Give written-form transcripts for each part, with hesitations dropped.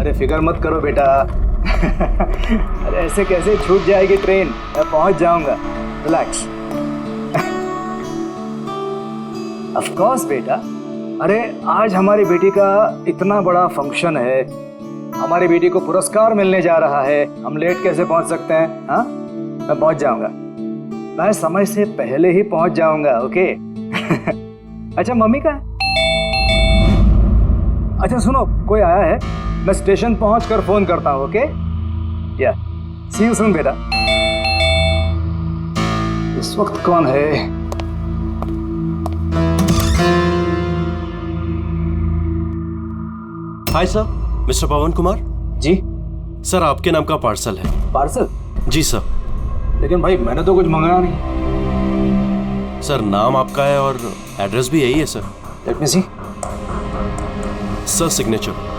अरे फिक्र मत करो बेटा। अरे ऐसे कैसे छूट जाएगी ट्रेन, मैं पहुंच जाऊंगा, रिलैक्स। ऑफ कोर्स बेटा। अरे आज हमारी बेटी का इतना बड़ा फंक्शन है, हमारी बेटी को पुरस्कार मिलने जा रहा है, हम लेट कैसे पहुंच सकते हैं? हाँ, मैं पहुंच जाऊंगा, मैं समय से पहले ही पहुंच जाऊंगा। ओके। अच्छा मम्मी का है? अच्छा सुनो, कोई आया है, मैं स्टेशन पहुंचकर फोन करता हूं। ओके, या सी यू सून बेटा। इस वक्त कौन है? हाय सर, मिस्टर पवन कुमार। जी सर, आपके नाम का पार्सल है। पार्सल? जी सर। लेकिन भाई मैंने तो कुछ मंगाया नहीं। सर, नाम आपका है और एड्रेस भी यही है sir. Let me see. Sir, signature.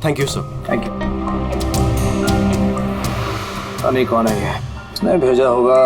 Thank you sir. Thank you. पता नहीं कौन है ये, उसने भेजा होगा।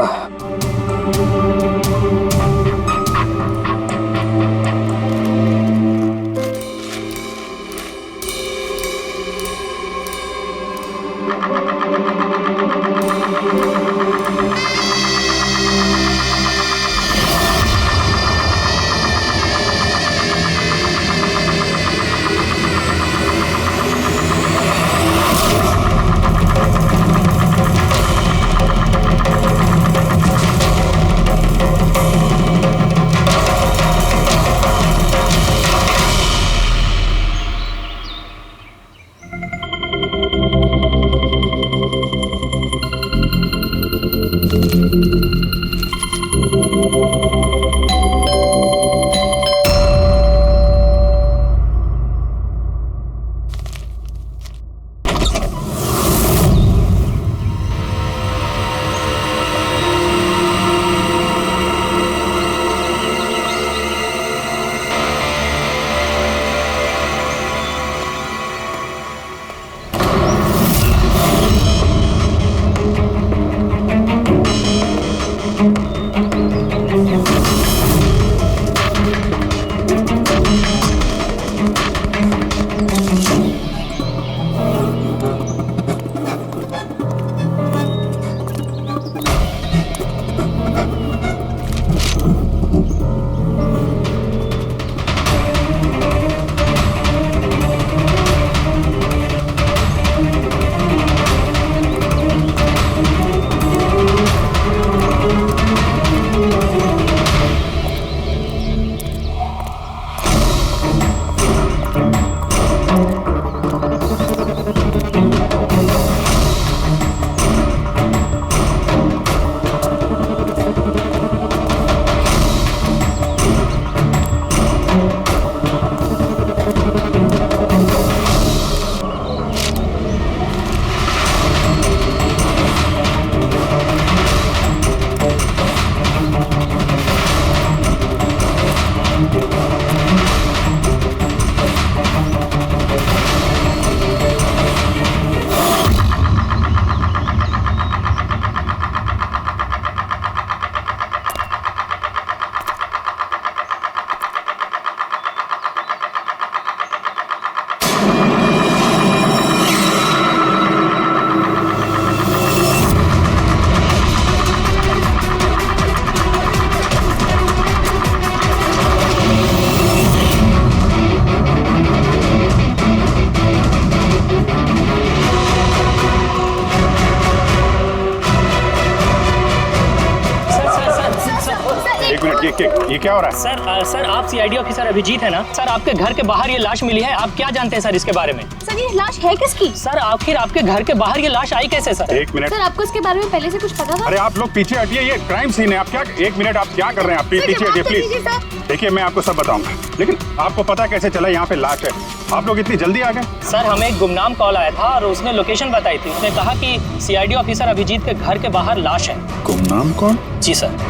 ये क्या हो रहा है? सर आप सीआईडी ऑफिसर अभिजीत है ना? सर आपके घर के बाहर ये लाश मिली है, आप क्या जानते हैं सर इसके बारे में? सर ये लाश है किसकी? सर आखिर आपके घर के बाहर ये लाश आई कैसे सर? एक मिनट सर, आपको इसके बारे में पहले से कुछ पता था? अरे आप लोग पीछे हटिए, ये क्राइम सीन है। आप क्या, एक मिनट, आप क्या कर रहे हैं? आप पीछे हटिए प्लीज। देखिए मैं आपको सब बताऊंगा, लेकिन आपको पता कैसे चला यहाँ पे लाश है? आप लोग इतनी जल्दी आ गए? सर हमें एक गुमनाम कॉल आया था और उसने लोकेशन बताई थी। उसने कहा कि सीआईडी ऑफिसर अभिजीत के घर के बाहर लाश है। गुमनाम कौन? जी सर।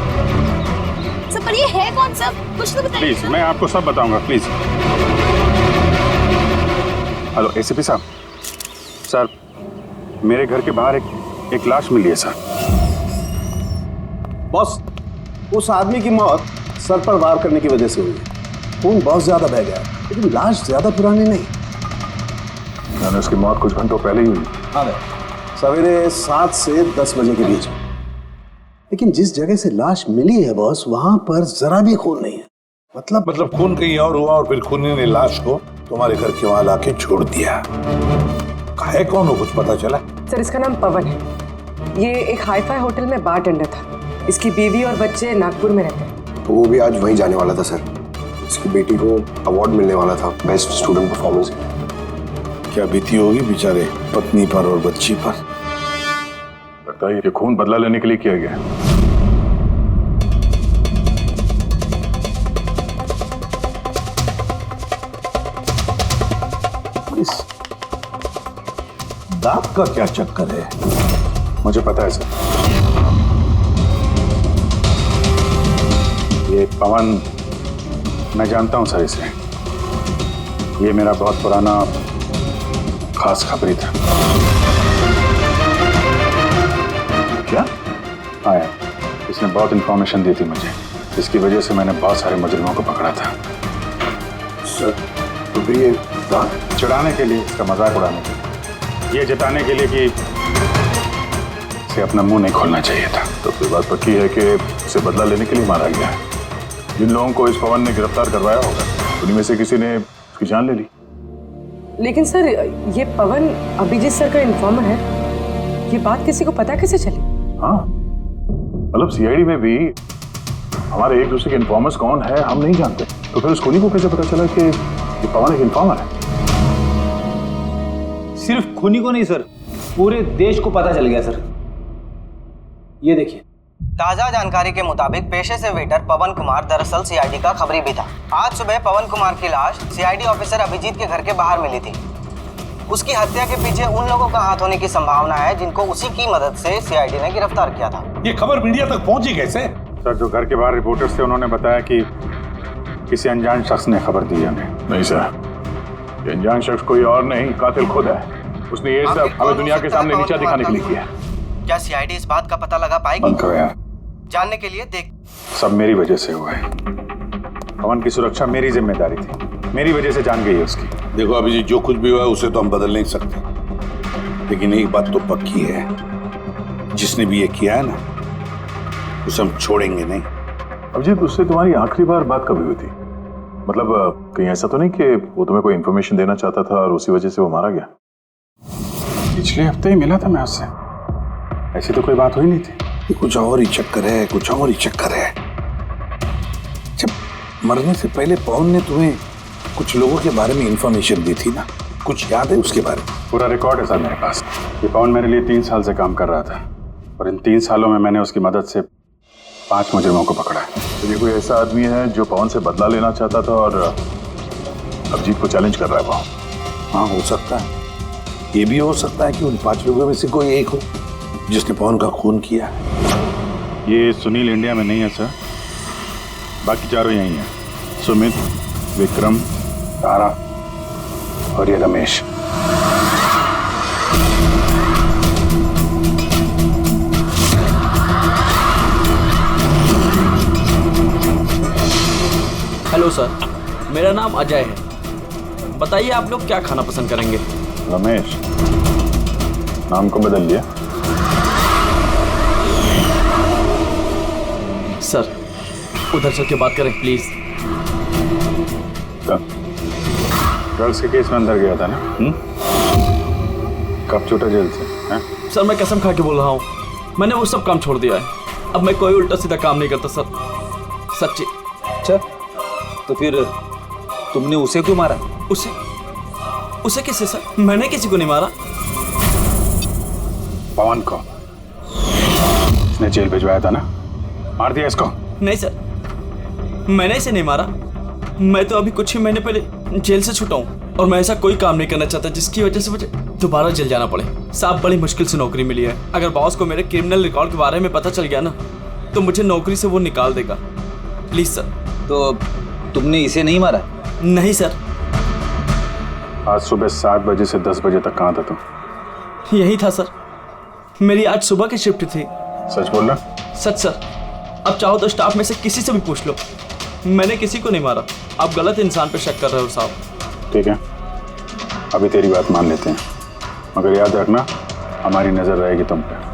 सर पर ये है कौन सा, कुछ तो बताइए। प्लीज मैं आपको सब बताऊंगा, प्लीज। हेलो एसीपी साहब। सर मेरे घर के बाहर एक लाश मिली है सर। बॉस, उस आदमी की मौत सर पर वार करने की वजह से हुई है। खून बहुत ज्यादा बह गया है। लेकिन लाश ज्यादा पुरानी नहीं। मैंने उसकी मौत कुछ घंटों पहले ही हुई। हाँ सवेरे 7 से 10 बजे के बीच। लेकिन जिस जगह से लाश मिली है बॉस, वहां पर जरा भी खून नहीं है। मतलब खून कहीं और हुआ और फिर खूनी ने लाश को तुम्हारे घर के वहां लाके छोड़ दिया। है कौन हो, कुछ पता चला? सर इसका नाम पवन है। ये एक हाईफाई होटल में बारटेंडर था। इसकी बीवी और बच्चे नागपुर में रहते हैं। तो वो भी आज वहीं जाने वाला था सर। इसकी बेटी को अवार्ड मिलने वाला था बेस्ट स्टूडेंट परफॉर्मेंस। क्या बीती होगी बेचारे पत्नी पर और बच्ची पर। लगता है ये खून बदला लेने के लिए किया गया है। इस दाग का क्या चक्कर है? मुझे पता है सर। ये पवन, मैं जानता हूं सर इसे। ये मेरा बहुत पुराना खास खबरी था। क्या? हाँ यार, इसने बहुत इंफॉर्मेशन दी थी मुझे, जिसकी वजह से मैंने बहुत सारे मुजरिमों को पकड़ा था। सर तो फिर ये चिढ़ाने के लिए, इसका मजाक उड़ाने के लिए, ये जताने के लिए कि इसे अपना मुंह नहीं खोलना चाहिए था। तो फिर बात पक्की है कि उसे बदला लेने के लिए मारा गया है। जिन लोगों को इस पवन ने गिरफ्तार करवाया होगा, उन्हीं में से किसी ने उसकी जान ले ली। लेकिन सर ये पवन अभिजीत सर का इन्फॉर्मर है। ये बात किसी को पता कैसे चली? हाँ, मतलब सीआईडी में भी हमारे एक दूसरे के इन्फॉर्मर्स कौन है हम नहीं जानते। तो फिर उस खूनी को कैसे पता चला कि ये पवन एक इन्फॉर्मर है? सिर्फ खूनी को नहीं सर, पूरे देश को पता चल गया सर। ये देखिए, ताजा जानकारी के मुताबिक पेशे से वेटर पवन कुमार दरअसल सीआईडी का खबरी भी था। आज सुबह पवन कुमार की लाश सीआईडी ऑफिसर अभिजीत के घर के बाहर मिली थी। उसकी हत्या के पीछे उन लोगों का हाथ होने की संभावना है जिनको उसी की मदद से सीआईडी ने गिरफ्तार किया था। ये खबर मीडिया तक पहुंची कैसे? सर, जो घर के बाहर रिपोर्टर्स थे उन्होंने बताया कि किसी अनजान शख्स ने खबर दी हमें। नहीं सर, ये अनजान शख्स कोई और नहीं, कातिल खुद है। उसने ये सब हमें दुनिया के सामने नीचा दिखाने के लिए किया। क्या सीआईडी इस बात का पता लगा पाएगी? बंद करो यार, जानने के लिए देख। सब मेरी वजह से हुआ है। पवन की सुरक्षा मेरी जिम्मेदारी थी, मेरी वजह से जान गई है उसकी। देखो अभिजीत, जो कुछ भी हुआ है उसे तो हम बदल नहीं सकते, लेकिन एक बात तो पक्की है, जिसने भी ये किया है ना, उसे हम छोड़ेंगे नहीं। अभिजीत, उससे तुम्हारी आखिरी बार बात कभी हुई थी? मतलब कहीं ऐसा तो नहीं कि वो तुम्हें कोई इन्फॉर्मेशन देना चाहता था और उसी वजह से वो मारा गया? पिछले हफ्ते ही मिला था मैं उससे, ऐसी तो कोई बात हुई नहीं थी। ये कुछ और ही चक्कर है, कुछ और ही चक्कर है। जब मरने से पहले पवन ने तुम्हें कुछ लोगों के बारे में इंफॉर्मेशन दी थी ना, कुछ याद है उसके बारे में? पूरा रिकॉर्ड है सर मेरे पास। ये पवन मेरे लिए 3 साल से काम कर रहा था और इन 3 सालों में मैंने उसकी मदद से 5 मुजरिमों को पकड़ा है। तो ये कोई ऐसा आदमी है जो पवन से बदला लेना चाहता था और अभिजीत को चैलेंज कर रहा है वो। हाँ, हो सकता है। ये भी हो सकता है कि उन 5 लोगों में से कोई एक हो जिसने पवन का खून किया। ये सुनील इंडिया में नहीं है सर, बाकी चारों यही हैं। सुमित, विक्रम, तारा और ये रमेश। हेलो सर, मेरा नाम अजय है। बताइए आप लोग क्या खाना पसंद करेंगे? रमेश, नाम को बदल लिया? सर उधर चल के बात करें प्लीज। ड्रग्स के केस में अंदर गया था ना? कब छूटा जेल से? है? सर मैं कसम खा के बोल रहा हूँ, मैंने वो सब काम छोड़ दिया है। अब मैं कोई उल्टा सीधा काम नहीं करता सर, सच्ची। अच्छा, तो फिर तुमने उसे क्यों मारा? उसे किसे सर? मैंने किसी को नहीं मारा। पवन को इसने जेल भिजवाया था ना, मार दिया इसको? नहीं सर, मैंने इसे नहीं मारा। मैं तो अभी कुछ ही महीने पहले जेल से छूटा हूँ और मैं ऐसा कोई काम नहीं करना चाहता जिसकी वजह से मुझे दोबारा जेल जाना पड़े। साहब बड़ी मुश्किल से नौकरी मिली है। अगर बॉस को मेरे क्रिमिनल रिकॉर्ड के बारे में पता चल गया ना तो मुझे नौकरी से वो निकाल देगा। Please sir. तो तुमने इसे नहीं मारा? नहीं सर। आज सुबह 7 बजे से 10 बजे तक कहाँ था तुम? यही था सर, मेरी आज सुबह की शिफ्ट थी। सच बोल रहा? सच सर। अब चाहो तो स्टाफ में से किसी से भी पूछ लो, मैंने किसी को नहीं मारा। आप गलत इंसान पे शक कर रहे हो साहब। ठीक है, अभी तेरी बात मान लेते हैं, मगर याद रखना हमारी नजर रहेगी तुम पे।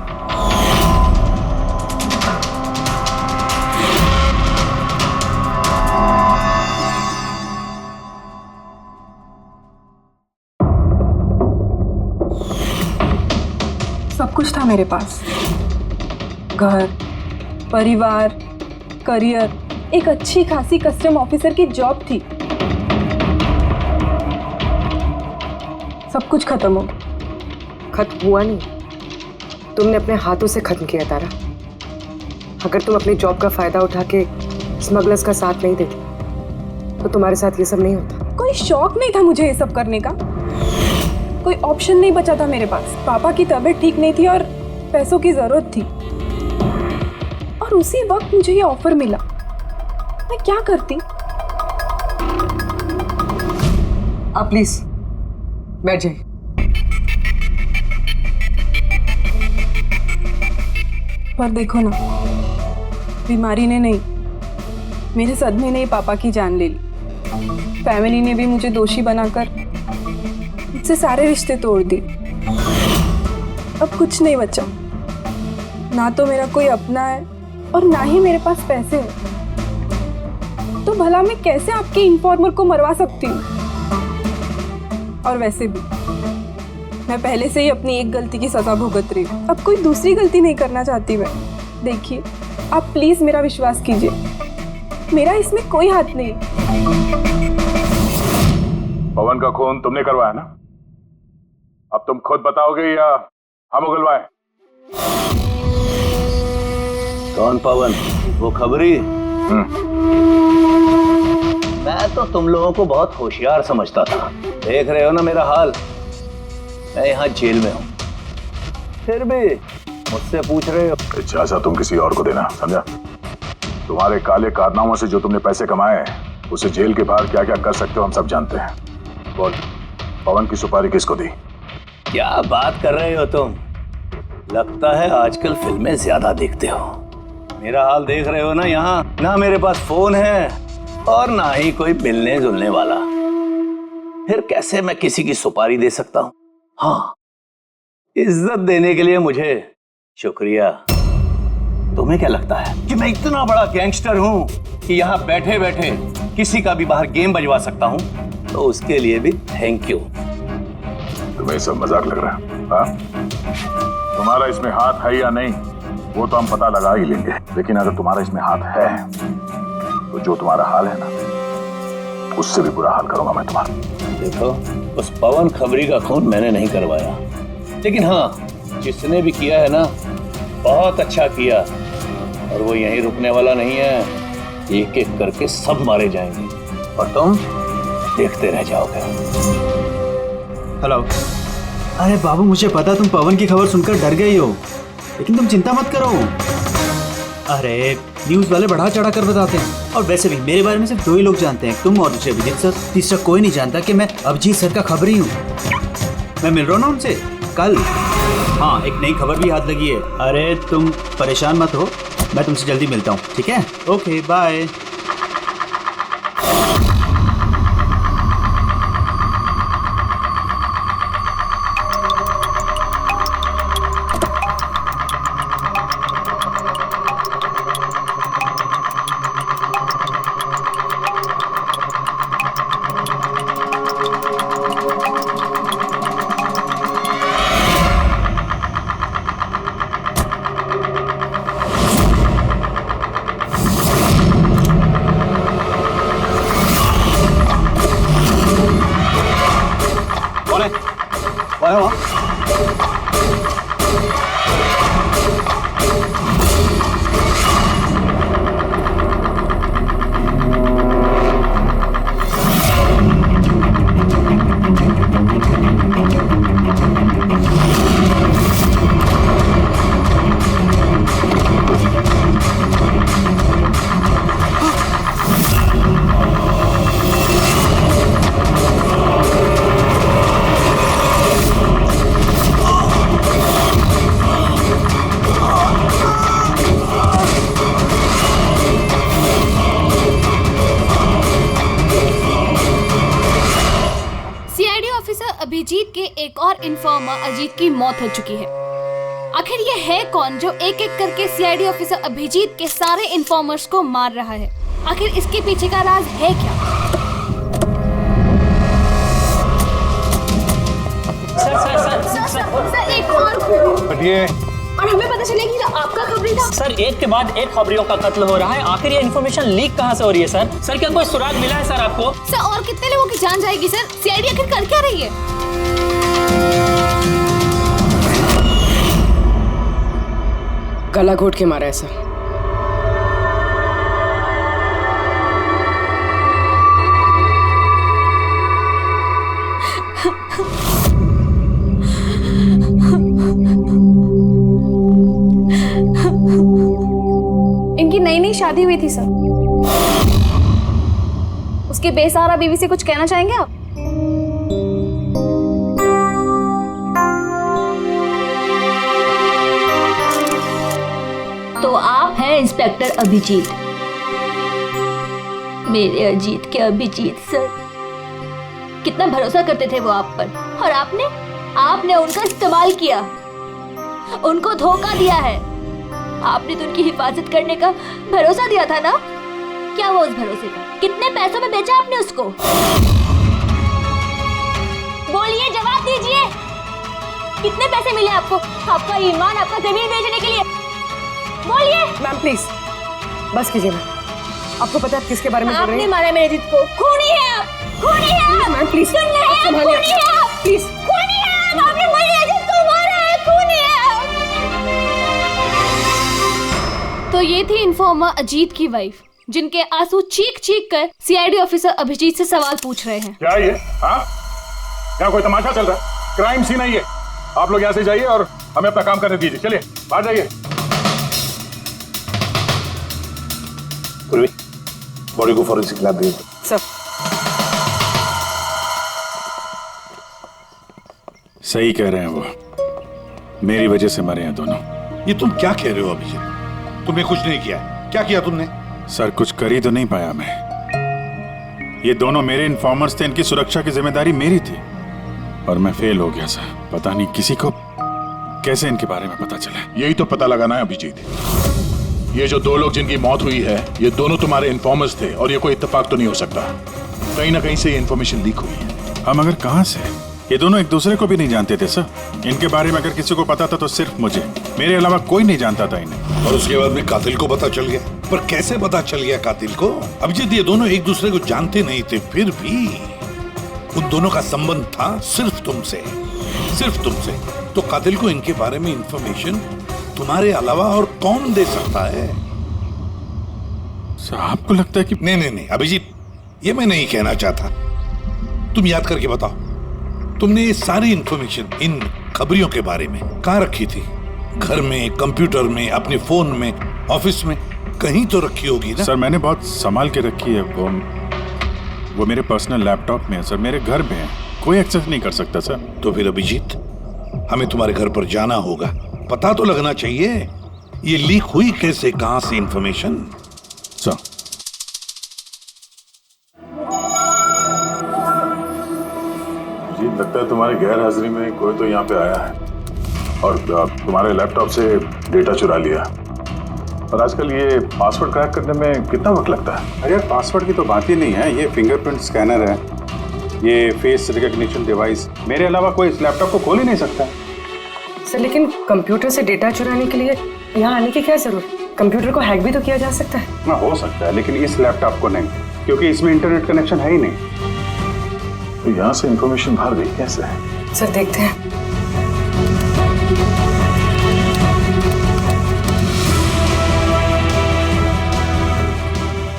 सब कुछ था मेरे पास, घर, परिवार, करियर, एक अच्छी खासी कस्टम ऑफिसर की जॉब थी। सब कुछ खत्म हो गया। खत्म हुआ नहीं, तुमने अपने हाथों से खत्म किया तारा। अगर तुम अपनी जॉब का फायदा उठा के स्मगलर्स का साथ नहीं देती तो तुम्हारे साथ ये सब नहीं होता। कोई शौक नहीं था मुझे ये सब करने का, कोई ऑप्शन नहीं बचा था मेरे पास। पापा की तबीयत ठीक नहीं थी और पैसों की जरूरत थी, और उसी वक्त मुझे ये ऑफर मिला। मैं क्या करती? आप प्लीज बैठ जाइए। पर देखो ना, बीमारी ने नहीं, मेरे सदमे ने ही पापा की जान ले ली। फैमिली ने भी मुझे दोषी बनाकर मुझसे सारे रिश्ते तोड़ दिए। अब कुछ नहीं बचा, ना तो मेरा कोई अपना है और ना ही मेरे पास पैसे हैं। तो भला मैं कैसे आपके इन्फॉर्मर को मरवा सकती हूँ? और वैसे भी मैं पहले से ही अपनी एक गलती की सजा भुगत रही हूँ, अब कोई दूसरी गलती नहीं करना चाहती मैं। देखिए, आप प्लीज मेरा विश्वास कीजिए, मेरा इसमें कोई हाथ नहीं। पवन का खून तुमने करवाया ना? अब तुम खुद बताओगे या हम उगलवाएं? कौन पवन? वो खबरी? मैं तो तुम लोगों को बहुत होशियार समझता था। देख रहे हो ना मेरा हाल, मैं यहाँ जेल में हूँ, फिर भी मुझसे पूछ रहे हो। इजाजत तुम किसी और को देना, समझा? तुम्हारे काले कारनामों से जो तुमने पैसे कमाए, उसे जेल के बाहर क्या क्या कर सकते हो हम सब जानते हैं। बोल, पवन की सुपारी किसको दी? क्या बात कर रहे हो तुम? लगता है आजकल फिल्में ज्यादा देखते हो। मेरा हाल देख रहे हो ना, यहाँ ना मेरे पास फोन है और ना ही कोई मिलने जुलने वाला। फिर कैसे मैं किसी की सुपारी दे सकता हूँ? हाँ, इज्जत देने के लिए मुझे शुक्रिया। तुम्हें क्या लगता है कि मैं इतना बड़ा गैंगस्टर हूँ कि यहाँ बैठे बैठे किसी का भी बाहर गेम बजवा सकता हूँ? तो उसके लिए भी थैंक यू। तुम्हें सब मजाक लग रहा है? हाँ? तुम्हारा इसमें हाथ है या नहीं वो तो हम पता लगा ही लेंगे, लेकिन अगर तुम्हारा इसमें हाथ है तो जो तुम्हारा हाल है ना, उससे भी बुरा हाल करूंगा मैं तुम्हारा। देखो, उस पवन खबरी का खून मैंने नहीं करवाया, लेकिन हाँ, जिसने भी किया है ना, बहुत अच्छा किया। और वो यहीं रुकने वाला नहीं है, एक एक करके सब मारे जाएंगे और तुम देखते रह जाओगे। हेलो। अरे बाबू, मुझे पता तुम पवन की खबर सुनकर डर गई हो, लेकिन तुम चिंता मत करो। अरे न्यूज़ वाले बढ़ा चढ़ा कर बताते हैं, और वैसे भी मेरे बारे में सिर्फ 2 ही लोग जानते हैं, तुम और दूसरे अभिजीत सर। तीसरा कोई नहीं जानता कि मैं अभिजीत सर का खबरी हूँ। मैं मिल रहा हूँ ना उनसे कल। हाँ, एक नई खबर भी हाथ लगी है। अरे तुम परेशान मत हो, मैं तुमसे जल्दी मिलता हूँ, ठीक है? Okay, bye. ऑफिसर अभिजीत के एक और इन्फॉर्मर अजीत की मौत हो चुकी है। आखिर ये है कौन जो एक एक करके सीआईडी ऑफिसर अभिजीत के सारे इन्फॉर्मर्स को मार रहा है? आखिर इसके पीछे का राज है क्या? सर एक और और हमें पता चले कि आपका खबरी था। सर एक के बाद एक खबरियों का कत्ल हो रहा है। आखिर ये इन्फॉर्मेशन लीक कहाँ से हो रही है सर? सर क्या कोई सुराग मिला है सर आपको? सर और कितने लोगों की जान जाएगी सर? सीआईडी आखिर कर क्या रही है? गला घोट के मारा है सर। इनकी नई नई शादी हुई थी सर। उसके बेसहारा बीवी से कुछ कहना चाहेंगे आप? तो आप हैं इंस्पेक्टर अभिजीत, मेरे अजीत के अभिजीत सर। कितना भरोसा करते थे वो आप पर, और आपने उनका इस्तेमाल किया, उनको धोखा दिया है। आपने तो उनकी हिफाजत करने का भरोसा दिया था ना? क्या वो उस भरोसे का? कितने पैसों में बेचा आपने उसको? बोलिए, जवाब दीजिए। कितने पैसे मिले आपको? आपका ईमान, आपका जमीन बेचने के लिए? बोलिए। मैम प्लीज बस कीजिए। मैम आपको पता है किसके बारे में बोल रही हैं? आपने मारा मेरे अजीत को। खूनी है आप, खूनी है आप। मैम प्लीज खूनी है आप, प्लीज। खूनी है आप, आपने मेरे अजीत को मारा है, खूनी है आप। तो ये थी इन्फॉर्मर अजीत की वाइफ, जिनके आंसू चीख चीख कर सीआईडी ऑफिसर अभिजीत से सवाल पूछ रहे हैं। क्या ये? हाँ, क्या कोई तमाशा चल रहा है? क्राइम सीन है ये। आप लोग यहाँ से जाइए और हमें अपना काम करने दीजिए। चलिए बाहर जाइए। बॉडी को फॉरेंसिक लैब भेज दो। सर सही कह रहे हैं वो, मेरी वजह से मरे हैं दोनों। ये तुम क्या कह रहे हो अभिजीत? तुमने कुछ नहीं किया। क्या किया तुमने? सर कुछ कर ही तो नहीं पाया मैं। ये दोनों मेरे इन्फॉर्मर्स थे, इनकी सुरक्षा की जिम्मेदारी मेरी थी और मैं फेल हो गया सर। पता नहीं किसी को कैसे इनके बारे में पता चला। यही तो पता लगाना है अभिजीत। ये जो दो लोग जिनकी मौत हुई है, ये दोनों तुम्हारे इन्फॉर्मर्स थे और ये कोई इत्तेफाक तो नहीं हो सकता। कहीं ना कहीं से ये इन्फॉर्मेशन लीक हुई है। हम अगर कहां से? ये दोनों एक दूसरे को भी नहीं जानते थे सर। इनके बारे में अगर किसी को पता था तो सिर्फ मुझे, मेरे अलावा कोई नहीं जानता था इन्हें। और उसके बाद में कातिल को पता चल गया। पर कैसे पता चल गया कातिल को? अभिजीत ये दोनों एक दूसरे को जानते नहीं थे, फिर भी उन दोनों का संबंध था सिर्फ तुमसे, सिर्फ तुमसे। तो कातिल को इनके बारे में इंफॉर्मेशन तुम्हारे अलावा और कौन दे सकता है? सर आपको लगता है कि नहीं अभिजीत, ये मैं नहीं कहना चाहता। तुम याद करके बताओ, तुमने ये सारी इंफॉर्मेशन इन खबरियों के बारे में कहाँ रखी थी? घर में, कंप्यूटर में, अपने फोन में, ऑफिस में, कहीं तो रखी होगी ना? सर मैंने बहुत संभाल के रखी है। वो मेरे पर्सनल लैपटॉप में है सर, मेरे घर में है, कोई एक्सेस नहीं कर सकता सर। तो फिर अभिजीत हमें तुम्हारे घर पर जाना होगा, पता तो लगना चाहिए ये लीक हुई कैसे, कहां से इंफॉर्मेशन। सर जी लगता है तुम्हारी गैर हाजिरी में कोई तो यहाँ पे आया है और तुम्हारे लैपटॉप से डेटा चुरा लिया। और आजकल ये पासवर्ड क्रैक करने में कितना वक्त लगता है? अरे यार पासवर्ड की तो बात ही नहीं है। ये फिंगरप्रिंट स्कैनर है, ये फेस रिकॉग्निशन डिवाइस, मेरे अलावा कोई इस लैपटॉप को खोल ही नहीं सकता। सर लेकिन कंप्यूटर से डेटा चुराने के लिए यहाँ आने की क्या जरूरत? कंप्यूटर को हैक भी तो किया जा सकता है ना। हो सकता है लेकिन इस लैपटॉप को नहीं, क्योंकि इसमें इंटरनेट कनेक्शन है ही नहीं। तो यहाँ से इंफॉर्मेशन बाहर गई कैसे? सर देखते हैं।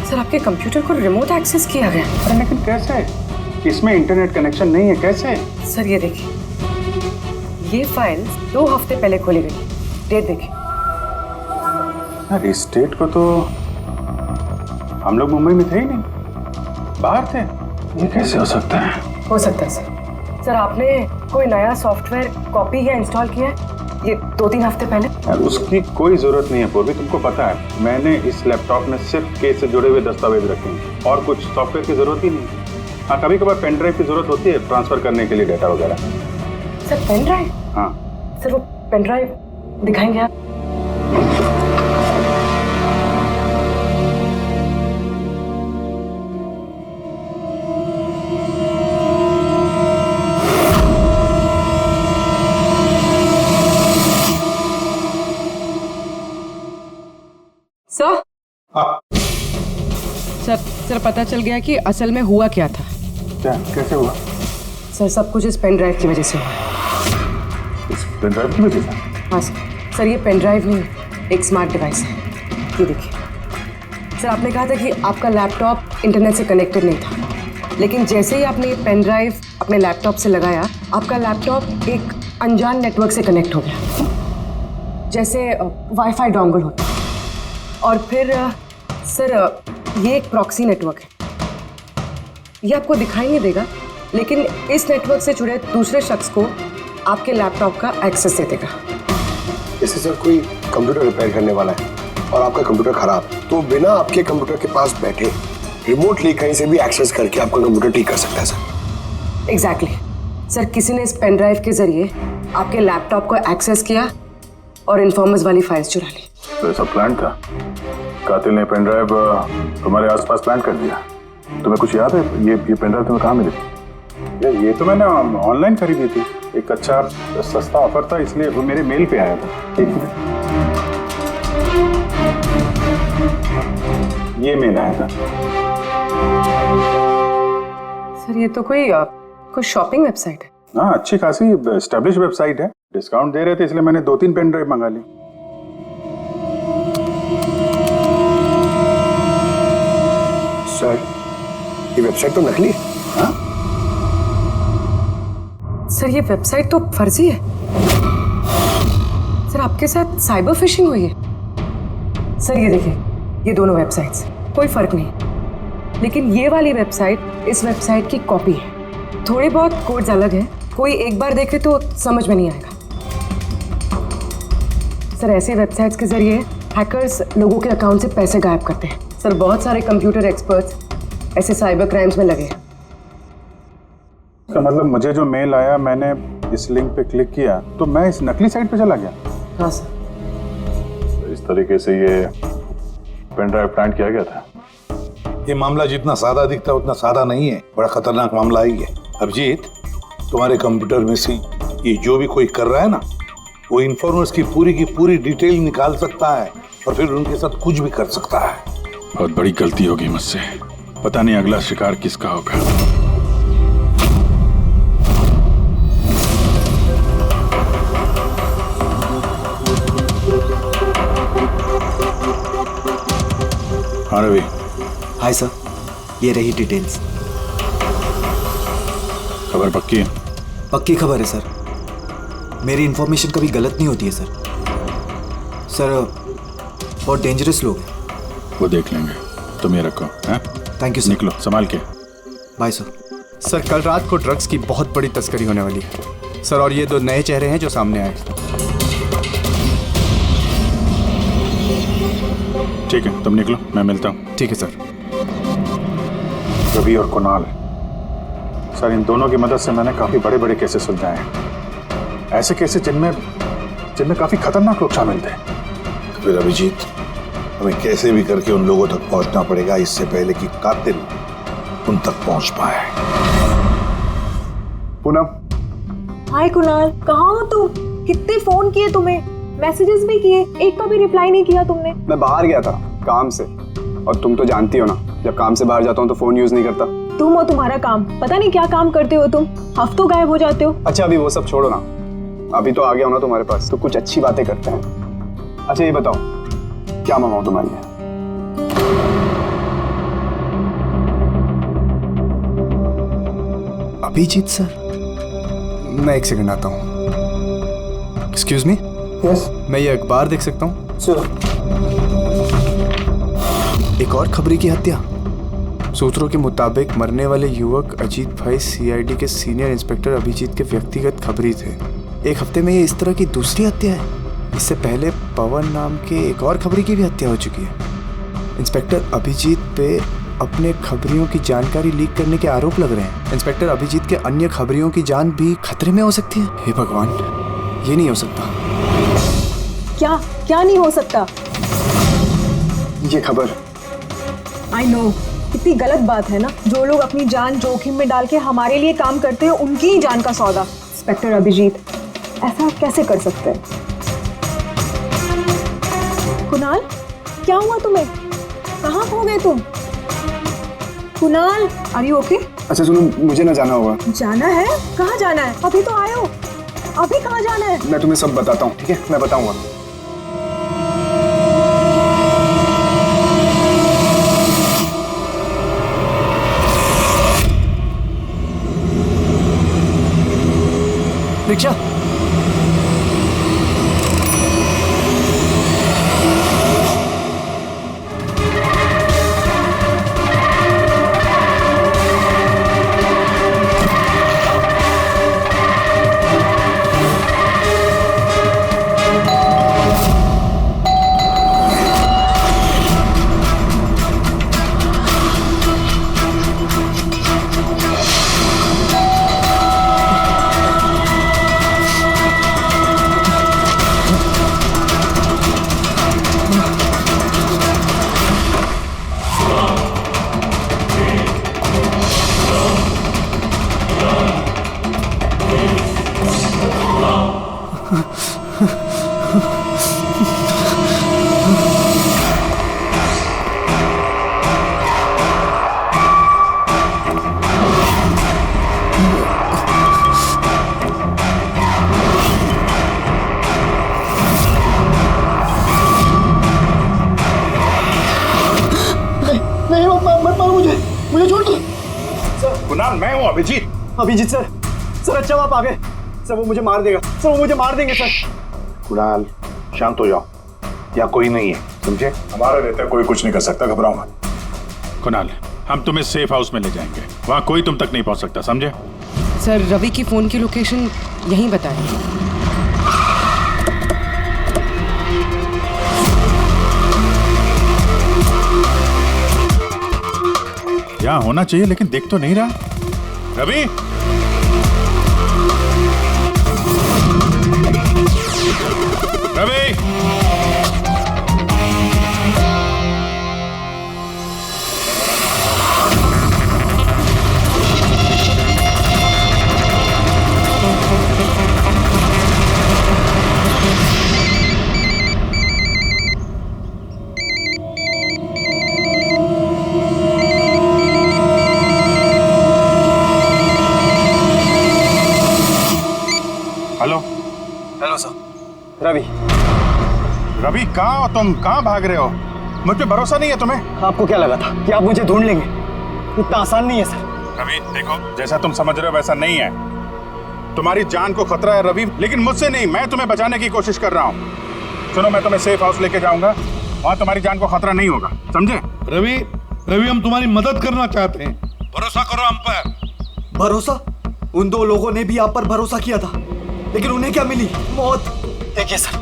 सर आपके कंप्यूटर को रिमोट एक्सेस किया गया। अरे लेकिन कैसे? इसमें इंटरनेट कनेक्शन नहीं है, कैसे? सर ये देखिए, ये फाइल 2 हफ्ते पहले खोली गई। डेट देखिए। यार इस डेट को तो हम लोग मुंबई में थे ही नहीं, बाहर थे। ये कैसे हो सकता है? हो सकता है सर। सर आपने कोई नया सॉफ्टवेयर कॉपी या इंस्टॉल किया है ये 2-3 हफ्ते पहले? यार उसकी कोई जरूरत नहीं है पूर्वी, तुमको पता है मैंने इस लैपटॉप में सिर्फ केस से जुड़े हुए दस्तावेज रखे हैं और कुछ सॉफ्टवेयर की जरूरत ही नहीं। हाँ, कभी कभार पेन ड्राइव की जरूरत होती है ट्रांसफर करने के लिए डेटा वगैरह। Sir pen drive? हाँ सर वो पेन ड्राइव दिखाएंगे आप? सर सर सर पता चल गया कि असल में हुआ क्या था। क्या? कैसे हुआ? सर सब कुछ इस पेन ड्राइव की वजह से हुआ। इस पेन ड्राइव की वजह से? हाँ सर ये पेन ड्राइव नहीं, एक स्मार्ट डिवाइस है। ये देखिए सर, आपने कहा था कि आपका लैपटॉप इंटरनेट से कनेक्टेड नहीं था, लेकिन जैसे ही आपने ये पेन ड्राइव अपने लैपटॉप से लगाया, आपका लैपटॉप एक अनजान नेटवर्क से कनेक्ट हो गया, जैसे वाईफाई डोंगल होता है। और फिर सर ये एक प्रॉक्सी नेटवर्क है। ये आपको दिखाई नहीं देगा, लेकिन इस नेटवर्क से जुड़े दूसरे शख्स को आपके लैपटॉप का एक्सेस दे देगा। जैसे सर कोई कंप्यूटर रिपेयर करने वाला है और आपका कंप्यूटर खराब, तो बिना आपके कंप्यूटर के पास बैठे रिमोटली कहीं से भी एक्सेस करके आपका कंप्यूटर ठीक कर सकता है सर। एग्जैक्टली सर, किसी ने इस पेन ड्राइव के जरिए आपके लैपटॉप को एक्सेस किया और इन्फॉर्मर्स वाली फाइल्स चुरा ली। तो ऐसा प्लान था? कातिल ने पेन ड्राइव तुम्हारे आसपास प्लान कर दिया। तुम्हें कुछ याद है ये पेन ड्राइव तुम्हें कहाँ मिली? यार ये तो मैंने ऑनलाइन खरीदी थी, एक अच्छा सस्ता ऑफर था, इसलिए वो मेरे मेल पे आया था। एक मिनट, ये मेल आया था। सर ये तो कोई शॉपिंग वेबसाइट है। हाँ, अच्छी खासी एस्टेब्लिश वेबसाइट है, डिस्काउंट दे रहे थे, इसलिए मैंने 2-3 पेन ड्राइव मंगा ली। सर ये वेबसाइट तो नकली है। हाँ? सर ये वेबसाइट तो फर्जी है। सर आपके साथ साइबर फिशिंग हुई है। सर ये देखिए, ये दोनों वेबसाइट्स, कोई फर्क नहीं, लेकिन ये वाली वेबसाइट इस वेबसाइट की कॉपी है। थोड़े बहुत कोड्स अलग हैं, कोई एक बार देखे तो समझ में नहीं आएगा। सर ऐसे वेबसाइट्स के जरिए हैकर्स लोगों के अकाउंट से पैसे गायब करते हैं। सर बहुत सारे कंप्यूटर एक्सपर्ट्स ऐसे साइबर क्राइम्स में लगे हैं। इसका मतलब मुझे जो मेल आया, मैंने इस लिंक पे क्लिक किया तो मैं इस नकली साइट पे चला गया। हाँ सर। तो इस तरीके से ये पेन ड्राइव प्लांट किया गया था। ये मामला जितना सादा दिखता है उतना सादा नहीं है, बड़ा खतरनाक मामला ही है। अभिजीत, तुम्हारे कंप्यूटर में से ये जो भी कोई कर रहा है ना, वो इन्फॉर्मर्स की पूरी डिटेल निकाल सकता है और फिर उनके साथ कुछ भी कर सकता है। बहुत बड़ी गलती होगी मुझसे, पता नहीं अगला शिकार किसका होगा। हाँ रवि। हाय सर, ये रही डिटेल्स। खबर पक्की है? पक्की खबर है सर। मेरी इन्फॉर्मेशन कभी गलत नहीं होती है सर। सर बहुत डेंजरस लोग हैं। वो देख लेंगे, तुम ये रखो। हैं? Thank you sir. निकलो, संभाल के। Bye sir. सर कल रात को ड्रग्स की बहुत बड़ी तस्करी होने वाली है सर, और ये 2 नए चेहरे हैं जो सामने आए। ठीक है, तुम निकलो, मैं मिलता हूँ। ठीक है सर। रवि और कुणाल, सर इन दोनों की मदद से मैंने काफी बड़े केसेस सुलझाए हैं। ऐसे केसेस जिनमें काफी खतरनाक लोग शामिल थे। फिर अभिजीत, हमें कैसे भी करके उन लोगों तक पहुंचना पड़ेगा इससे पहले कि कातिल उन तक पहुंच पाए। पूनम। हाय कुणाल, कहाँ हो तुम? कितने फोन किए तुम्हें, मैसेजेस भी किए, एक का भी रिप्लाई नहीं किया तुमने। मैं बाहर गया था काम से, और तुम तो जानती हो ना, जब काम से बाहर जाता हूँ तो फोन यूज नहीं करता। तुम और तुम्हारा काम, पता नहीं क्या काम करते हो तुम, हफ्तों गायब हो जाते हो। अच्छा अभी वो सब छोड़ो ना, अभी तो आ गया हूँ ना तुम्हारे पास, तो कुछ अच्छी बातें करते हैं। अच्छा ये बताओ, क्या मंगाऊं तुम्हारे लिए? अभिजीत सर, मैं 1 सेकंड आता हूँ। Excuse me. यस। मैं ये अखबार देख सकता हूँ? सर। एक और खबरी की हत्या। सूत्रों के मुताबिक मरने वाले युवक अजीत भाई सीआईडी के सीनियर इंस्पेक्टर अभिजीत के व्यक्तिगत खबरी थे। एक हफ्ते में ये इस तरह की दूसरी हत्या है। इससे पहले पवन नाम के एक और खबरी की भी हत्या हो चुकी है। इंस्पेक्टर अभिजीत पे अपने खबरियों की जानकारी लीक करने के आरोप लग रहे हैं। इंस्पेक्टर अभिजीत के अन्य खबरियों की जान भी खतरे में हो सकती है। हे भगवान, ये नहीं हो सकता। क्या क्या नहीं हो सकता? ये खबर, आई नो, कितनी गलत बात है ना। जो लोग अपनी जान जोखिम में डाल के हमारे लिए काम करते हैं, उनकी ही जान का सौदा। इंस्पेक्टर अभिजीत ऐसा कैसे कर सकते हैं? कुणाल, क्या हुआ तुम्हें? कहाँ खो गए तुम? Kunal, are you okay? अच्छा सुनो, मुझे ना जाना होगा। जाना है? कहाँ जाना है? अभी तो आए हो, अभी कहाँ जाना है? मैं तुम्हें सब बताता हूँ, ठीक है? मैं बताऊंगा। रिक्शा, मुझे छोड़ दो। कुणाल, मैं हूँ अभिजीत। अभिजीत सर, सर अच्छा आप आ गए। सर वो मुझे मार देगा, सर वो मुझे मार देंगे सर। कुणाल, शांत हो जाओ, यहाँ कोई नहीं है, समझे? हमारा रहता कोई कुछ नहीं कर सकता, घबराओ मत। कुणाल, हम तुम्हें सेफ हाउस में ले जाएंगे, वहाँ कोई तुम तक नहीं पहुँच सकता, समझे? सर रवि की फोन की लोकेशन यहीं बताएं। यहाँ होना चाहिए लेकिन देख तो नहीं रहा। Ravi, Ravi, hello. Hello sir, Ravi. Ravi, कहाँ हो तुम? कहाँ भाग रहे हो? मुझ पे भरोसा नहीं है तुम्हें? आपको क्या लगा था कि आप मुझे ढूंढ लेंगे? इतना आसान नहीं है सर। रवि देखो, जैसा तुम समझ रहे हो वैसा नहीं है। तुम्हारी जान को खतरा है रवि, लेकिन मुझसे नहीं, मैं तुम्हें बचाने की कोशिश कर रहा हूँ। सुनो, मैं तुम्हें सेफ हाउस लेके जाऊंगा, वहाँ तुम्हारी जान को खतरा नहीं होगा, समझे? रवि, रवि हम तुम्हारी मदद करना चाहते हैं, भरोसा करो हम पर। भरोसा? उन दो लोगों ने भी आप पर भरोसा किया था, लेकिन उन्हें क्या मिली? मौत। देखिए सर,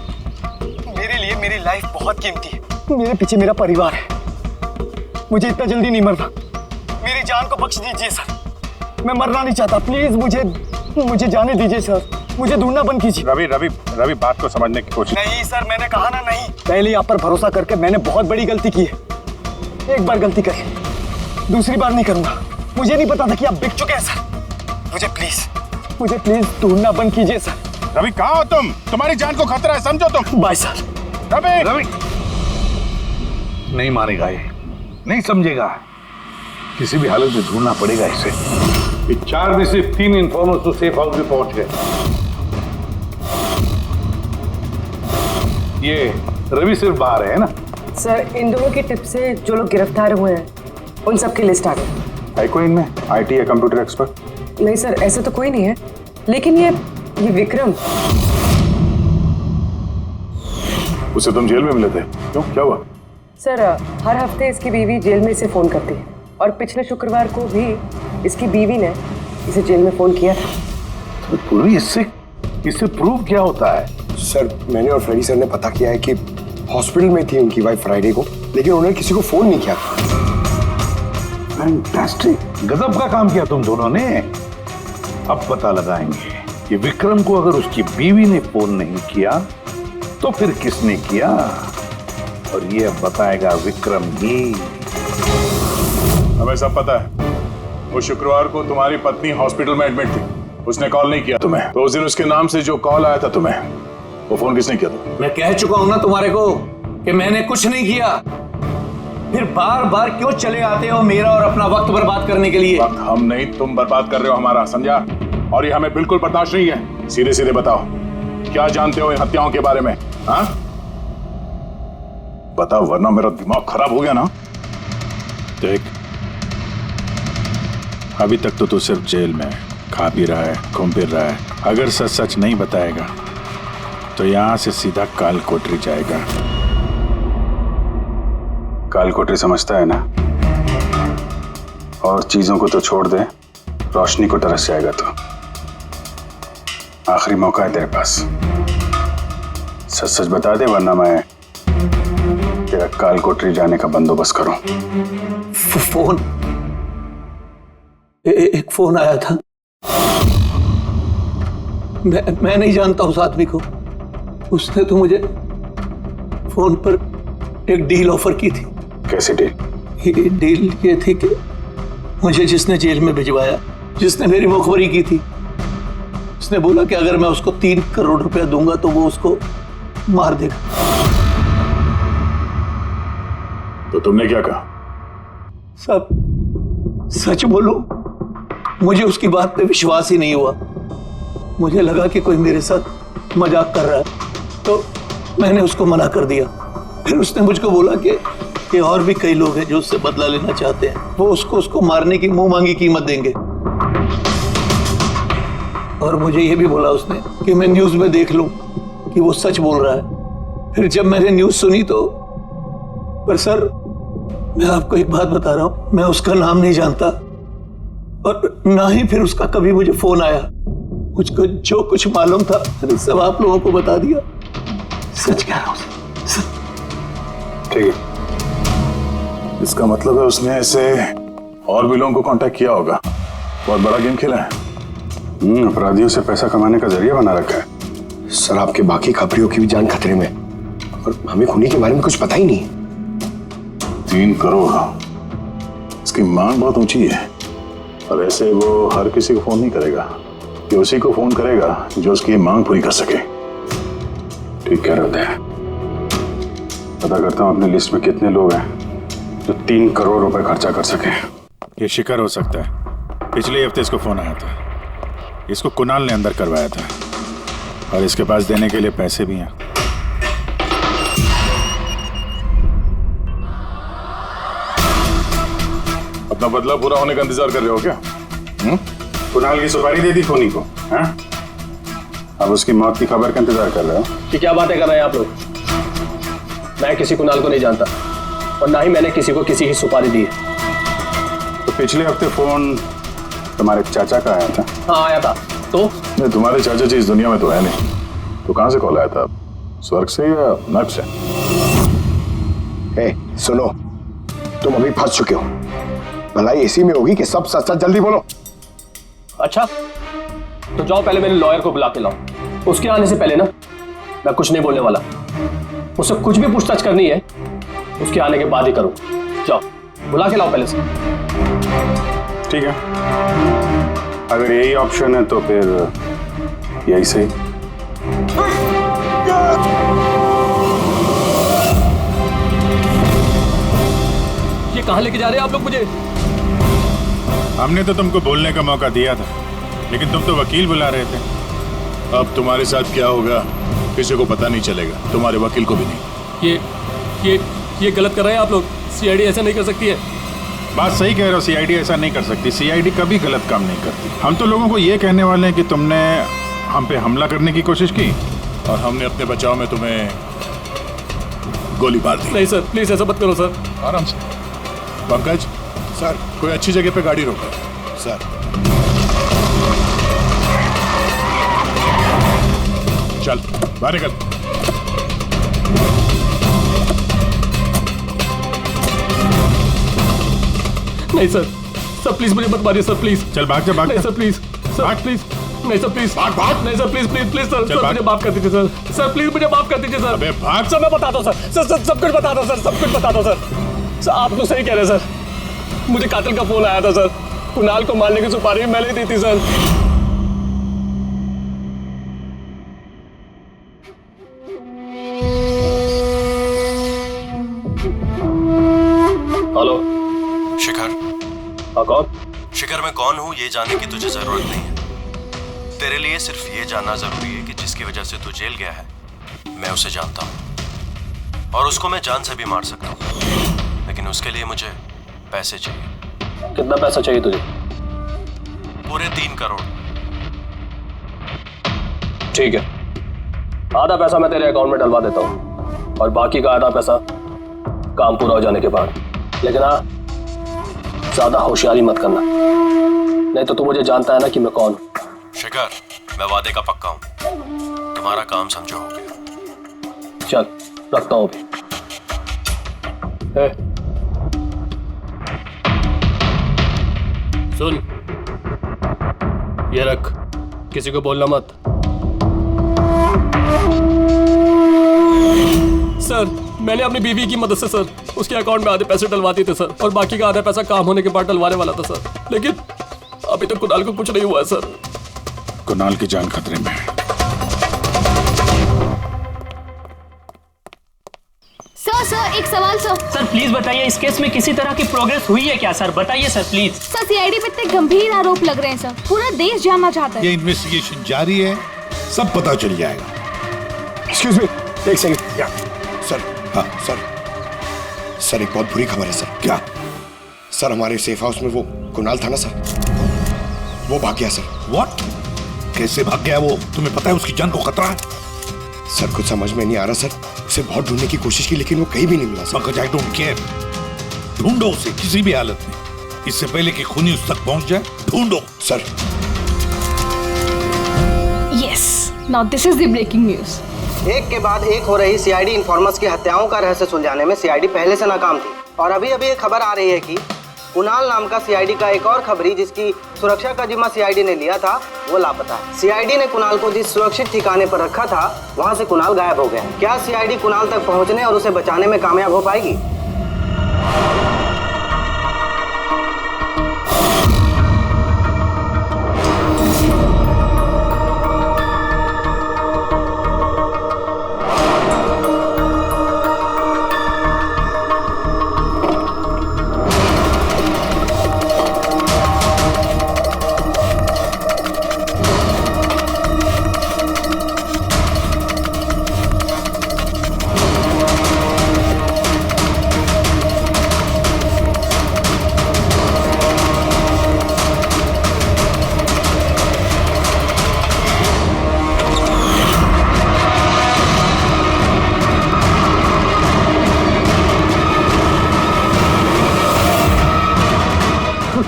मेरे लिए मेरी लाइफ बहुत कीमती है। मेरे पीछे मेरा परिवार है, मुझे इतना जल्दी नहीं मरना। मेरी जान को बख्श दीजिए सर, मैं मरना नहीं चाहता। प्लीज मुझे जाने दीजिए सर, मुझे ढूंढना बंद कीजिए। रवि रवि रवि, बात को समझने की कोशिश। नहीं सर, मैंने कहा ना नहीं। पहले आप पर भरोसा करके मैंने बहुत बड़ी गलती की है। एक बार गलती करी, दूसरी बार नहीं करूंगा। मुझे नहीं पता था कि आप बिक चुके हैं सर। मुझे प्लीज ढूंढना बंद कीजिए सर। रवि, कहाँ हो तुम? तुम्हारी जान को खतरा है, समझो तुम। Bye sir. रवि, रवि नहीं मारेगा ये, नहीं समझेगा। किसी भी हालत में ढूंढना पड़ेगा इसे। ये 4 में से 3 इन्फॉर्मर्स तो सेफ हाउस में पहुंच गए। ये रवि सिर्फ बाहर है ना? सर इन दोनों की टिप से जो लोग गिरफ्तार हुए हैं उन सबकी लिस्ट आ गई। है कोई इनमें IT या कंप्यूटर एक्सपर्ट? नहीं सर, ऐसे तो कोई नहीं है, लेकिन ये विक्रम, उसे तुम जेल में मिले थे, क्यों, क्या हुआ? सर हर हफ्ते इसकी बीवी जेल में इसे फोन करती है और पिछले शुक्रवार को भी इसकी बीवी ने इसे जेल में फोन किया था। तो इससे प्रूफ क्या होता है? सर मैंने और फ्रेडी सर ने पता किया है कि हॉस्पिटल में थी उनकी वाइफ फ्राइडे को, लेकिन उन्होंने किसी को फोन नहीं किया था। फैंटास्टिक, गजब का काम किया तुम दोनों ने। अब पता लगाएंगे कि विक्रम को अगर उसकी बीवी ने फोन नहीं किया तो फिर किसने किया, और ये अब बताएगा विक्रम ही। हमें सब पता है, वो शुक्रवार को तुम्हारी पत्नी हॉस्पिटल में एडमिट थी, उसने कॉल नहीं किया तुम्हें। तो उस दिन उसके नाम से जो कॉल आया था तुम्हें, वो फोन किसने किया था? मैं कह चुका हूं ना तुम्हारे को कि मैंने कुछ नहीं किया। फिर बार बार क्यों चले आते हो मेरा और अपना वक्त बर्बाद करने के लिए? वक्त हम नहीं, तुम बर्बाद कर रहे हो हमारा, समझा? और ये हमें बिल्कुल बर्दाश्त नहीं है। सीधे सीधे बताओ, क्या जानते हो इन हत्याओं के बारे में? हाँ बताओ, वरना मेरा दिमाग खराब हो गया ना। देख, अभी तक तो तू सिर्फ जेल में खा पी रहा है, घूम फिर रहा है। अगर सच सच नहीं बताएगा तो यहां से सीधा काल कोठरी जाएगा। काल कोठरी समझता है ना? और चीजों को तो छोड़ दे, रोशनी को तरस जाएगा। तो आखिरी मौका है तेरे पास, सच सच बता दे, वरना मैं तेरा काल कोठरी जाने का बंदोबस्त करूं। फोन, एक फोन आया था। मैं नहीं जानता उस आदमी को। उसने तो मुझे फोन पर एक डील ऑफर की थी। कैसी डील? डील ये थी कि मुझे जिसने जेल में भिजवाया, जिसने मेरी मुखबरी की थी, उसने बोला कि अगर मैं उसको 3 करोड़ रुपया दूंगा तो वो उसको मार देगा। तो तुमने क्या कहा? सब सच बोलो, मुझे उसकी बात पे विश्वास ही नहीं हुआ। मुझे लगा कि कोई मेरे साथ मजाक कर रहा है, तो मैंने उसको मना कर दिया। फिर उसने मुझको बोला कि और भी कई लोग हैं जो उससे बदला लेना चाहते हैं, वो उसको मारने की मुंह मांगी कीमत देंगे। और मुझे ये भी बोला उसने कि मैं न्यूज में देख लूं कि वो सच बोल रहा है। फिर जब मैंने न्यूज सुनी तो, पर सर मैं आपको एक बात बता रहा हूं, मैं उसका नाम नहीं जानता और ना ही फिर उसका कभी मुझे फोन आया। मुझको जो कुछ मालूम था सब आप लोगों को बता दिया। सच कह रहा हूं। ठीक है, इसका मतलब है उसने ऐसे और भी लोगों को कांटेक्ट किया होगा। बहुत बड़ा गेम खेला है। अपराधियों से पैसा कमाने का जरिया बना रखा है। सर, आपके बाकी खबरियों की भी जान खतरे में, और हमें खूनी के बारे में कुछ पता ही नहीं। 3 करोड़, इसकी मांग बहुत ऊंची है। और ऐसे वो हर किसी को फोन नहीं करेगा, कि उसी को फोन करेगा जो उसकी मांग पूरी कर सके। ठीक कह रहे हैं। पता करता हूं अपनी लिस्ट में कितने लोग हैं जो 3 करोड़ रुपए खर्चा कर सके। ये शिकर हो सकता है। पिछले हफ्ते इसको फोन आया था, इसको कुणाल ने अंदर करवाया था, और इसके पास देने के लिए पैसे भी हैं। अपना बदला पूरा होने का इंतजार कर रहे हो क्या? कुणाल की सुपारी दे दी खूनी को, हैं? अब उसकी मौत की खबर का इंतजार कर रहे हो? कि क्या बातें कर रहे हैं आप लोग? मैं किसी कुणाल को नहीं जानता, और ना ही मैंने किसी को किसी की सुपारी दी है। तो पिछले हफ्ते फोन तुम्हारे चाचा का आया था? हाँ आया था। तो नहीं, तुम्हारे चाचा जी इस दुनिया में तो है नहीं। तो कहां से कॉल आया था? स्वर्ग से या नर्क से? सुनो, तुम अभी फंस चुके हो। भलाई इसी में होगी कि सब सच सच जल्दी बोलो। अच्छा, तो जाओ पहले मेरे लॉयर को बुला के लाओ। उसके आने से पहले ना मैं कुछ नहीं बोलने वाला। उससे कुछ भी पूछताछ करनी है उसके आने के बाद ही करो। जाओ बुला के लाओ पहले से। ठीक है, अगर यही ऑप्शन है तो फिर यही सही। ये कहां लेके जा रहे हैं आप लोग मुझे? हमने तो तुमको बोलने का मौका दिया था, लेकिन तुम तो वकील बुला रहे थे। अब तुम्हारे साथ क्या होगा किसी को पता नहीं चलेगा, तुम्हारे वकील को भी नहीं। ये गलत कर रहे हैं आप लोग। सीआईडी ऐसा नहीं कर सकती है। बात सही कह रहे हो, सीआईडी ऐसा नहीं कर सकती। सीआईडी कभी गलत काम नहीं करती। हम तो लोगों को ये कहने वाले हैं कि तुमने हम पे हमला करने की कोशिश की और हमने अपने बचाव में तुम्हें गोली मार दी। नहीं सर, प्लीज ऐसा मत करो सर। आराम से। पंकज सर, कोई अच्छी जगह पे गाड़ी रोको सर। चल बाहर निकल। नहीं सर, सर प्लीज मुझे मत मारिए सर, प्लीज। चल भाग जा, भाग नहीं जा। सर प्लीज, सर प्लीज, नहीं सर प्लीज, भाग भाग। नहीं sir please please please sir, चल सर भाग। मुझे माफ कर दीजिए सर, सर प्लीज मुझे माफ कर दीजिए सर। अबे भाग। सर मैं बताता हूँ सर, सब कुछ बता दो सर, सब कुछ बता दो सर। आप तो सही कह रहे हैं सर, मुझे कातिल का फोन आया था सर, कुणाल को मारने की सुपारी मैंने ही दी थी सर। हेलो शिखर। हाँ कौन? शिखर मैं कौन हूँ ये जानने की तुझे जरूरत नहीं है। तेरे लिए सिर्फ ये जानना जरूरी है कि जिसकी वजह से तू जेल गया है मैं उसे जानता हूँ और उसको मैं जान से भी मार सकता हूँ, लेकिन उसके लिए मुझे पैसे चाहिए। कितना पैसा चाहिए तुझे? पूरे 3 करोड़। ठीक है, आधा पैसा मैं तेरे अकाउंट में डलवा देता हूँ और बाकी का आधा पैसा काम पूरा हो जाने के बाद। लेकिन हाँ, ज्यादा होशियारी मत करना, नहीं तो तू मुझे जानता है ना कि मैं कौन हूँ। शिखर मैं वादे का पक्का हूँ, तुम्हारा काम समझो हो गया। चल रखता हूँ अभी। सुन, ये रख, किसी को बोलना मत। सर मैंने अपनी बीवी की मदद से सर उसके अकाउंट में आधे पैसे डलवा दिए थे सर, और बाकी का आधा पैसा काम होने के बाद डलवाने वाला था सर, लेकिन अभी तक कुणाल को कुछ नहीं हुआ है सर। कुणाल की जान खतरे में है। सर एक सवाल सर। सर प्लीज बताइए, इस केस में किसी तरह की प्रोग्रेस हुई है क्या सर? बताइए सर प्लीज। सर सीआईडी पे इतने गंभीर आरोप लग रहे हैं सर, पूरा देश जानना चाहता है। ये इन्वेस्टिगेशन जारी है, सब पता चल जाएगा। एक्सक्यूज मी, एक सेकंड। सर, हाँ सर, एक बहुत बुरी खबर है सर। क्या? सर हमारे सेफ हाउस में वो कुणाल था ना सर, वो भाग गया सर। व्हाट? कैसे भाग गया वो? तुम्हें पता है उसकी जान को खतरा है? सर कुछ समझ में नहीं आ रहा सर, उसे बहुत ढूंढने की कोशिश की लेकिन वो कहीं भी नहीं मिला सर। मगर आई डोंट केयर, ढूंढो उसे किसी भी हालत में, इससे पहले कि खूनी उस तक पहुंच जाए। ढूंढो sir. Yes, now this is the breaking news. एक के बाद एक हो रही सीआईडी इन्फॉर्मर्स की हत्याओं का रहस्य सुलझाने में सीआईडी पहले से नाकाम थी, और अभी अभी एक खबर आ रही है कि कुणाल नाम का सीआईडी का एक और खबरी जिसकी सुरक्षा का जिम्मा सीआईडी ने लिया था वो लापता है। सीआईडी ने कुणाल को जिस सुरक्षित ठिकाने पर रखा था वहां से कुणाल गायब हो गया। क्या सीआईडी कुणाल तक पहुंचने और उसे बचाने में कामयाब हो पाएगी?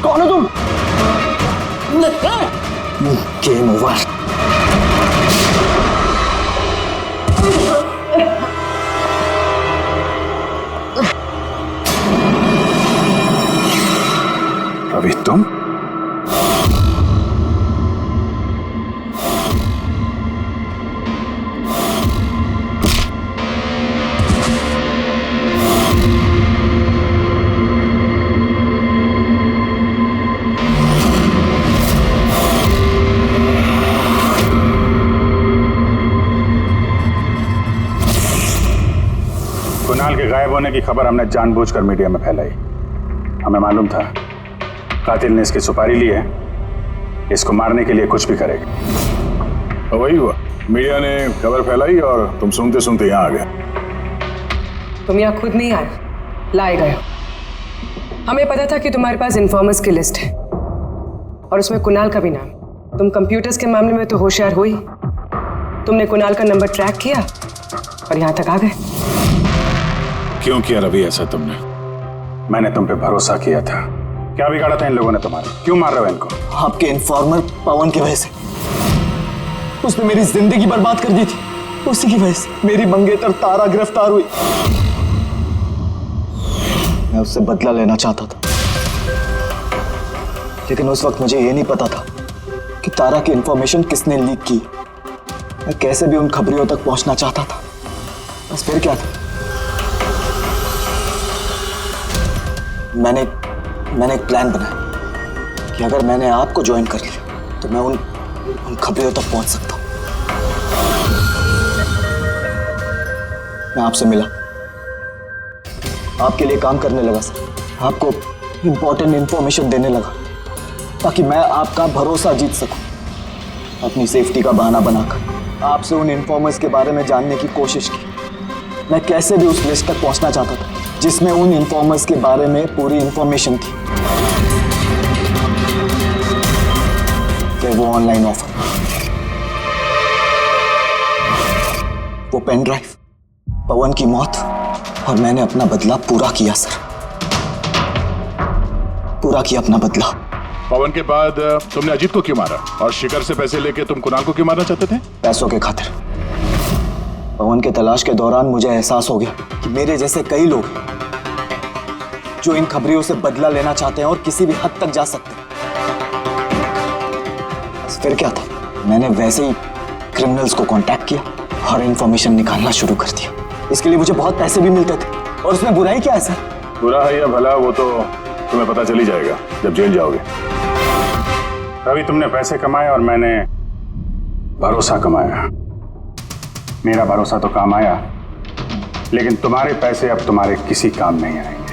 कौन हो तुम? Game over. रवि तुम? कुणाल के गायब होने की खबर हमने जानबूझकर मीडिया में फैलाई। हमें मालूम था कातिल ने इसकी सुपारी ली है, इसको मारने के लिए कुछ भी करेगा। तो वही हुआ, मीडिया ने खबर फैलाई और तुम सुनते सुनते यहाँ आ गए। तुम यहाँ खुद नहीं आए, लाए गए। हमें पता था कि तुम्हारे पास इन्फॉर्मर्स की लिस्ट है और उसमें कुणाल का भी नाम। तुम कंप्यूटर्स के मामले में तो होशियार हो ही, तुमने कुणाल का नंबर ट्रैक किया और यहाँ तक आ गए। क्यों किया रवि ऐसा तुमने? मैंने तुम पे भरोसा किया था। क्या बिगाड़ा था इन लोगों ने तुम्हारा? क्यों मार रहे हो इनको? आपके इन्फॉर्मर पवन की वजह से। उसने मेरी जिंदगी बर्बाद कर दी थी, उसी की वजह से मेरी मंगेतर तारा गिरफ्तार हुई। मैं उससे बदला लेना चाहता था, लेकिन उस वक्त मुझे ये नहीं पता था कि तारा की इंफॉर्मेशन किसने लीक की। मैं कैसे भी उन खबरियों तक पहुंचना चाहता था, बस फिर क्या था, मैंने एक प्लान बनाया कि अगर मैंने आपको ज्वाइन कर लिया तो मैं उन खबरियों तक पहुंच सकता हूं। मैं आपसे मिला, आपके लिए काम करने लगा सर, आपको इंपॉर्टेंट इंफॉर्मेशन देने लगा ताकि मैं आपका भरोसा जीत सकूं। अपनी सेफ्टी का बहाना बनाकर आपसे उन इन्फॉर्मर्स के बारे में जानने की कोशिश की। मैं कैसे भी उस लिस्ट तक पहुंचना चाहता था जिसमें उन इन्फॉर्मर्स के बारे में पूरी इंफॉर्मेशन थी। फिर वो ऑनलाइन ऑफर, वो पेन ड्राइव, पवन की मौत, और मैंने अपना बदला पूरा किया सर, पूरा किया अपना बदला। पवन के बाद तुमने अजीत को क्यों मारा, और शिखर से पैसे लेके तुम कुणाल को क्यों मारना चाहते थे? पैसों के खातिर। पवन के तलाश के दौरान मुझे एहसास हो गया कि मेरे जैसे कई लोग हैं जो इन खबरियों से बदला लेना चाहते हैं और किसी भी हद तक जा सकते हैं। बस फिर क्या था, मैंने वैसे ही क्रिमिनल्स को कांटेक्ट किया और इंफॉर्मेशन निकालना शुरू कर दिया। इसके लिए मुझे बहुत पैसे भी मिलते थे, और उसमें बुराई क्या है सर? बुरा है या भला वो तो तुम्हें पता चल ही जाएगा जब जेल जाओगे। अभी तुमने पैसे कमाए और मैंने भरोसा कमाया। मेरा भरोसा तो काम आया, लेकिन तुम्हारे पैसे अब तुम्हारे किसी काम नहीं आएंगे।